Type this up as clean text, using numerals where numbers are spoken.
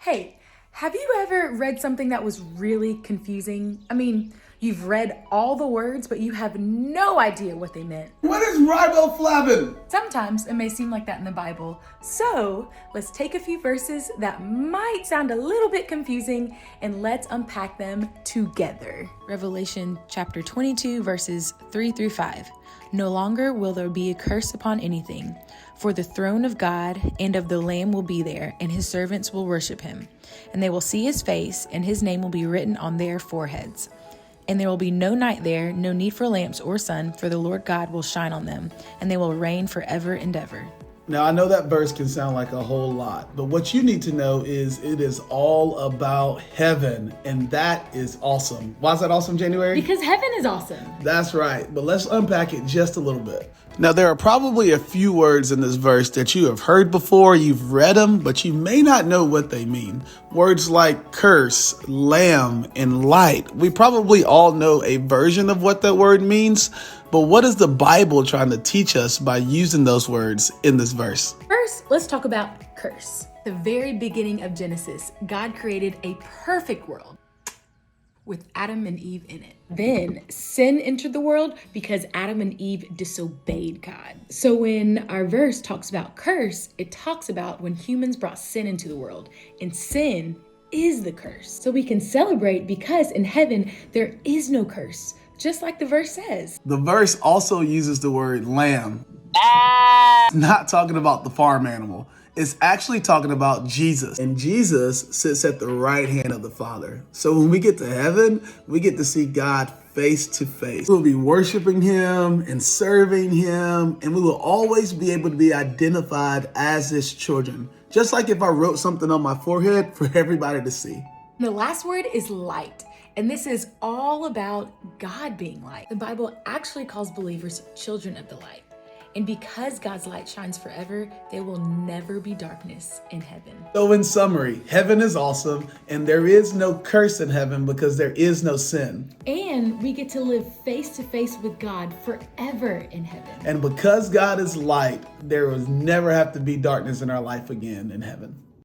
Hey, have you ever read something that was really confusing? I mean, you've read all the words, but you have no idea what they meant. What is riboflavin? Sometimes it may seem like that in the Bible. So let's take a few verses that might sound a little bit confusing and let's unpack them together. Revelation chapter 22, verses 3-5. No longer will there be a curse upon anything, for the throne of God and of the Lamb will be there, and his servants will worship him. And they will see his face, and his name will be written on their foreheads. And there will be no night there, no need for lamps or sun, for the Lord God will shine on them, and they will reign forever and ever. Now, I know that verse can sound like a whole lot, but what you need to know is it is all about heaven, and that is awesome. Why is that awesome, January? Because heaven is awesome. That's right, but let's unpack it just a little bit. Now, there are probably a few words in this verse that you have heard before, you've read them, but you may not know what they mean. Words like curse, lamb, and light. We probably all know a version of what that word means, but what is the Bible trying to teach us by using those words in this verse? First, let's talk about curse. The very beginning of Genesis, God created a perfect world with Adam and Eve in it. Then sin entered the world because Adam and Eve disobeyed God. So when our verse talks about curse, it talks about when humans brought sin into the world, and sin is the curse. So we can celebrate because in heaven there is no curse, just like the verse says. The verse also uses the word lamb. It's not talking about the farm animal. It's actually talking about Jesus. And Jesus sits at the right hand of the Father. So when we get to heaven, we get to see God face to face. We'll be worshiping him and serving him, and we will always be able to be identified as his children. Just like if I wrote something on my forehead for everybody to see. The last word is light. And this is all about God being light. The Bible actually calls believers children of the light. And because God's light shines forever, there will never be darkness in heaven. So in summary, heaven is awesome, and there is no curse in heaven because there is no sin. And we get to live face to face with God forever in heaven. And because God is light, there will never have to be darkness in our life again in heaven.